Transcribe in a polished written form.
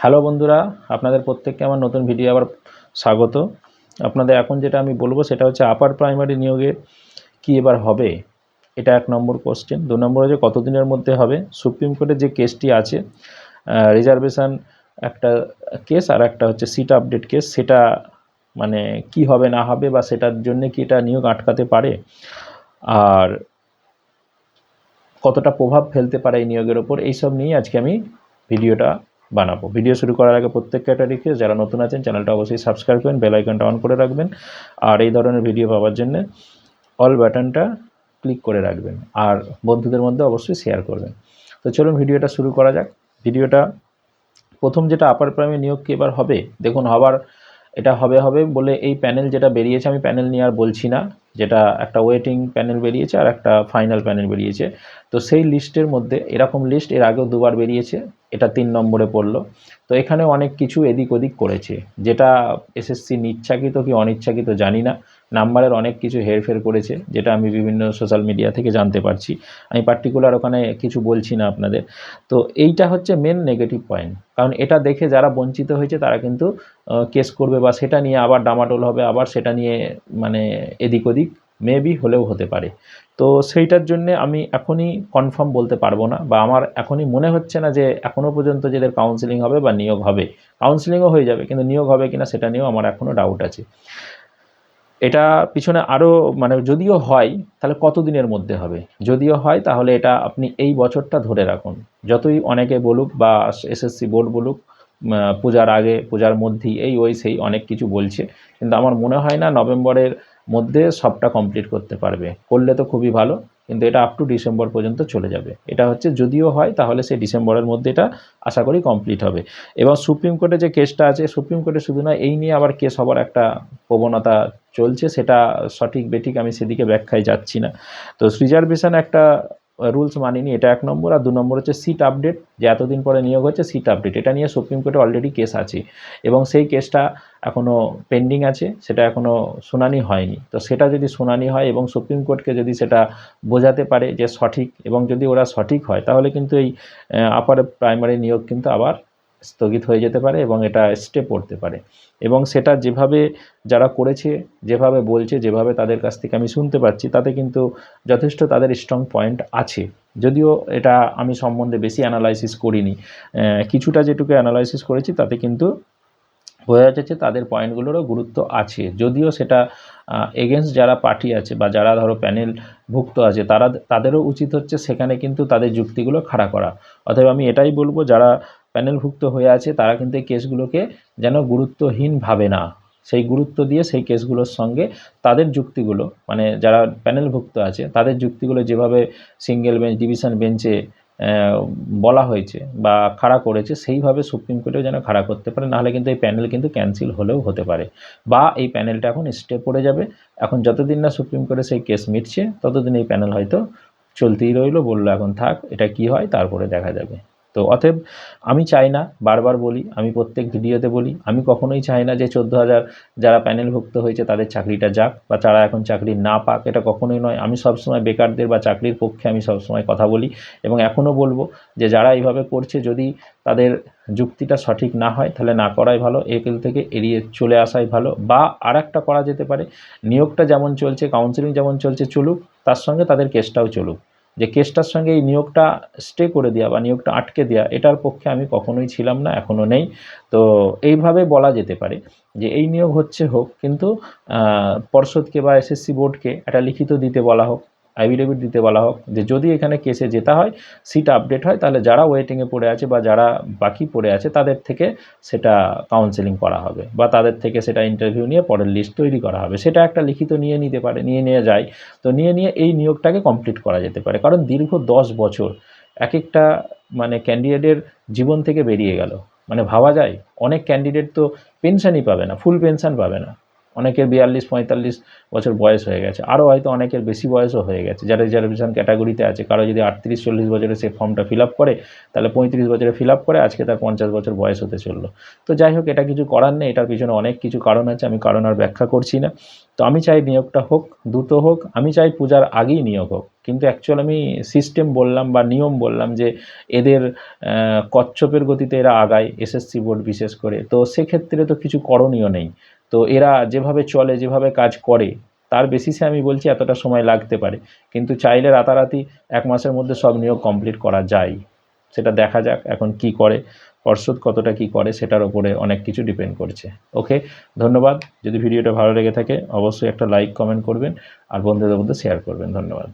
Hello বন্ধুরা, আপনাদের প্রত্যেককে আমার নতুন ভিডিও আবার স্বাগত। আপনাদের এখন যেটা আমি বলবো সেটা হচ্ছে আপার প্রাইমারি নিয়োগে কি এবার হবে, এটা 1 নম্বর কোশ্চেন। 2 নম্বর হচ্ছে কতদিনের মধ্যে হবে। সুপ্রিম কোর্টের যে কেসটি আছে, রিজার্ভেশন একটা কেস আর একটা হচ্ছে সিট আপডেট কেস, সেটা মানে কি হবে না হবে বা সেটার জন্য কি এটা নিয়োগ আটকাতে পারে, আর কতটা প্রভাব ফেলতে পারে এই নিয়োগের ওপর, এইসব নিয়ে আজকে আমি ভিডিওটা বানাবো। ভিডিও শুরু করার আগে প্রত্যেককে একটা রিকোয়েস্ট, যারা নতুন আছেন চ্যানেলটা অবশ্যই সাবস্ক্রাইব করবেন, বেল আইকনটা অন করে রাখবেন, আর এই ধরনের ভিডিও পাওয়ার জন্য অল বাটনটা ক্লিক করে রাখবেন, আর বন্ধুদের মধ্যে অবশ্যই শেয়ার করবেন। তো চলুন ভিডিওটা শুরু করা যাক। ভিডিওটা প্রথম যেটা আপার প্রাইমারি নিয়োগ কি এবার হবে, দেখুন হবার এটা হবে হবে বলে এই প্যানেল যেটা বেরিয়েছে, আমি প্যানেল নিয়ে আর বলছি না, যেটা একটা ওয়েটিং প্যানেল বেরিয়েছে আর একটা ফাইনাল প্যানেল বেরিয়েছে। তো সেই লিস্টের মধ্যে এরকম লিস্ট এর আগেও দুবার বেরিয়েছে, এটা 3 নম্বরে পড়লো। তো এখানে অনেক কিছু এদিক ওদিক করেছে, যেটা এসএসসি ইচ্ছাকৃত কি অনিচ্ছাকৃত জানি না, নাম্বারের অনেক কিছু হেরফের করেছে, যেটা আমি বিভিন্ন সোশ্যাল মিডিয়া থেকে জানতে পারছি। আমি পার্টিকুলার ওখানে কিছু বলছি না আপনাদের। তো এইটা হচ্ছে মেন নেগেটিভ পয়েন্ট, কারণ এটা দেখে যারা বঞ্চিত হয়েছে তারা কিন্তু কেস করবে বা সেটা নিয়ে আবার ডামাডোল হবে, আবার সেটা নিয়ে মানে এদিক ওদিক মেবি হলেও হতে পারে। তো সেইটার জন্যে আমি এখনই কনফার্ম বলতে পারবো না, বা আমার এখনই মনে হচ্ছে না যে এখনও পর্যন্ত যাদের কাউন্সেলিং হবে বা নিয়োগ হবে, কাউন্সেলিংও হয়ে যাবে কিন্তু নিয়োগ হবে কিনা সেটা নিয়েও আমার এখনও ডাউট আছে। এটা পিছনে আরও মানে যদিও হয় তাহলে কত দিনের মধ্যে হবে, যদিও হয় তাহলে এটা আপনি এই বছরটা ধরে রাখুন। যতই অনেকে বলুক বা এসএসসি বোর্ড বলুক পূজার আগে পূজার মধ্যেই এই ওই সেই অনেক কিছু বলছে, কিন্তু আমার মনে হয় না নভেম্বরের মধ্যে সবটা কমপ্লিট করতে পারবে। করলে তো খুবই ভালো, কিন্তু এটা আপ টু ডিসেম্বর পর্যন্ত চলে যাবে। এটা হচ্ছে যদিও হয় তাহলে সেই ডিসেম্বরের মধ্যে এটা আশা করি কমপ্লিট হবে। এবং সুপ্রিম কোর্টে যে কেসটা আছে, সুপ্রিম কোর্টে শুধু না এই নিয়ে আবার কেস হবার একটা প্রবণতা চলছে, সেটা সঠিক বেঠিক আমি সেদিকে ব্যাখ্যায় যাচ্ছি না। তো রিজার্ভেশন একটা রুলস মানিনি, এটা 1 নম্বর। আর 2 নম্বর হচ্ছে সিট আপডেট, যে এতদিন পরে নিয়োগ হচ্ছে সিট আপডেট, এটা নিয়ে সুপ্রিম কোর্টে অলরেডি কেস আছে এবং সেই কেসটা এখনও পেন্ডিং আছে, সেটা এখনও শুনানি হয়নি। তো সেটা যদি শুনানি হয় এবং সুপ্রিম কোর্টকে যদি সেটা বোঝাতে পারে যে সঠিক, এবং যদি ওরা সঠিক হয় তাহলে কিন্তু এই আপার প্রাইমারি নিয়োগ কিন্তু আবার স্থগিত হয়ে যেতে পারে এবং এটা স্টে পড়তে পারে। এবং সেটা যেভাবে যারা করেছে, যেভাবে বলছে, যেভাবে তাদের কাছ থেকে আমি শুনতে পাচ্ছি, তাতে কিন্তু যথেষ্ট তাদের স্ট্রং পয়েন্ট আছে। যদিও এটা আমি সম্বন্ধে বেশি অ্যানালাইসিস করিনি, কিছুটা যেটুকু অ্যানালাইসিস করেছি তাতে কিন্তু বোঝা যাচ্ছে তাদের পয়েন্টগুলোরও গুরুত্ব আছে। যদিও সেটা এগেনস্ট যারা পার্টি আছে বা যারা ধরো প্যানেলভুক্ত আছে তাদেরও উচিত হচ্ছে সেখানে কিন্তু তাদের যুক্তিগুলো খাড়া করা। অতএব আমি এটাই বলবো, যারা প্যানেলভুক্ত হয়ে আছে তারা কিন্তু এই কেসগুলোকে যেন গুরুত্বহীন ভাবে না, সেই গুরুত্ব দিয়ে সেই কেসগুলোর সঙ্গে তাদের যুক্তিগুলো, মানে যারা প্যানেলভুক্ত আছে তাদের যুক্তিগুলো যেভাবে সিঙ্গেল বেঞ্চ ডিভিশন বেঞ্চে বলা হয়েছে বা খাড়া করেছে, সেইভাবে সুপ্রিম কোর্টেও যেন খাড়া করতে পারে, নাহলে কিন্তু এই প্যানেল কিন্তু ক্যান্সেল হলেও হতে পারে, বা এই প্যানেলটা এখন স্টে পড়ে যাবে। এখন যতদিন না সুপ্রিম কোর্টে সেই কেস মিটছে ততদিন এই প্যানেল হয়তো চলতেই রইলো, বললো এখন থাক, এটা কি হয় তারপরে দেখা যাবে। তো অতএব আমি চাই না, বারবার বলি, আমি প্রত্যেক ভিডিওতে বলি, আমি কখনোই চাই না যে 14,000 যারা প্যানেলভুক্ত হয়েছে তাদের চাকরিটা যাক বা তারা এখন চাকরি না পাক, এটা কখনোই নয়। আমি সবসময় বেকারদের বা চাকরির পক্ষে আমি সবসময় কথা বলি এবং এখনও বলবো যে যারা এইভাবে করছে যদি তাদের যুক্তিটা সঠিক না হয় তাহলে না করাই ভালো, একেল থেকে এড়িয়ে চলে আসাই ভালো। বা আর একটা করা যেতে পারে, নিয়োগটা যেমন চলছে, কাউন্সেলিং যেমন চলছে চলুক, তার সঙ্গে তাদের কেসটাও চলুক। যে কেসটার সঙ্গে এই নিয়োগটা স্টে করে দেওয়া বা নিয়োগটা আটকে দেওয়া, এটার পক্ষে আমি কখনোই ছিলাম না, এখনও নেই। তো এইভাবে বলা যেতে পারে যে এই নিয়োগ হচ্ছে হোক, কিন্তু পর্ষদকে বা এসএসসি বোর্ডকে একটা লিখিত দিতে বলা হোক, অ্যাফিডেভিট দিতে বলা হোক যে যদি এখানে কেসে জেতা হয়, সিট আপডেট হয়, তাহলে যারা ওয়েটিংয়ে পড়ে আছে বা যারা বাকি পড়ে আছে তাদের থেকে সেটা কাউন্সেলিং করা হবে বা তাদের থেকে সেটা ইন্টারভিউ নিয়ে পরের লিস্ট তৈরি করা হবে। সেটা একটা লিখিত নিয়ে নিতে পারে, নিয়ে যায়। তো নিয়ে এই নিয়োগটাকে কমপ্লিট করা যেতে পারে, কারণ দীর্ঘ 10 বছর এক একটা মানে ক্যান্ডিডেটের জীবন থেকে বেরিয়ে গেল। মানে ভাবা যায়, অনেক ক্যান্ডিডেট তো পেনশনই পাবে না, ফুল পেনশন পাবে না, অনেকের 42-45 বছর বয়স হয়ে গেছে, আরও হয়তো অনেকের বেশি বয়সও হয়ে গেছে যারা রিজার্ভেশন ক্যাটাগরিতে আছে। কারো যদি 38-40 বছরে সে ফর্মটা ফিল আপ করে, তাহলে 35 বছরে ফিল আপ করে আজকে তার 50 বছর বয়স হতে চললো। তো যাই হোক, এটা কিছু করার নেই, এটার পিছনে অনেক কিছু কারণ আছে, আমি কারণ আর ব্যাখ্যা করছি না। তো আমি চাই নিয়োগটা হোক, দ্রুত হোক, আমি চাই পূজার আগেই নিয়োগ হোক। কিন্তু অ্যাকচুয়াল আমি সিস্টেম বললাম বা নিয়ম বললাম যে এদের কচ্ছপের গতিতে এরা আগায়, এসএসসি বোর্ড বিশেষ করে, তো সেক্ষেত্রে তো কিছু করণীয় নেই। তো এরা যেভাবে চলে, যেভাবে কাজ করে, তার বেসিসে আমি বলছি এতটা সময় লাগতে পারে, কিন্তু চাইলে রাতারাতি 1 মাসের মধ্যে সব নিয়োগ কমপ্লিট করা যায়। সেটা দেখা যাক এখন কি করে পর্ষদ, কতটা কি করে সেটার উপরে অনেক কিছু ডিপেন্ড করছে। ওকে, ধন্যবাদ। যদি ভিডিওটা ভালো লেগে থাকে অবশ্যই একটা লাইক কমেন্ট করবেন আর বন্ধুদের মধ্যে শেয়ার করবেন। ধন্যবাদ।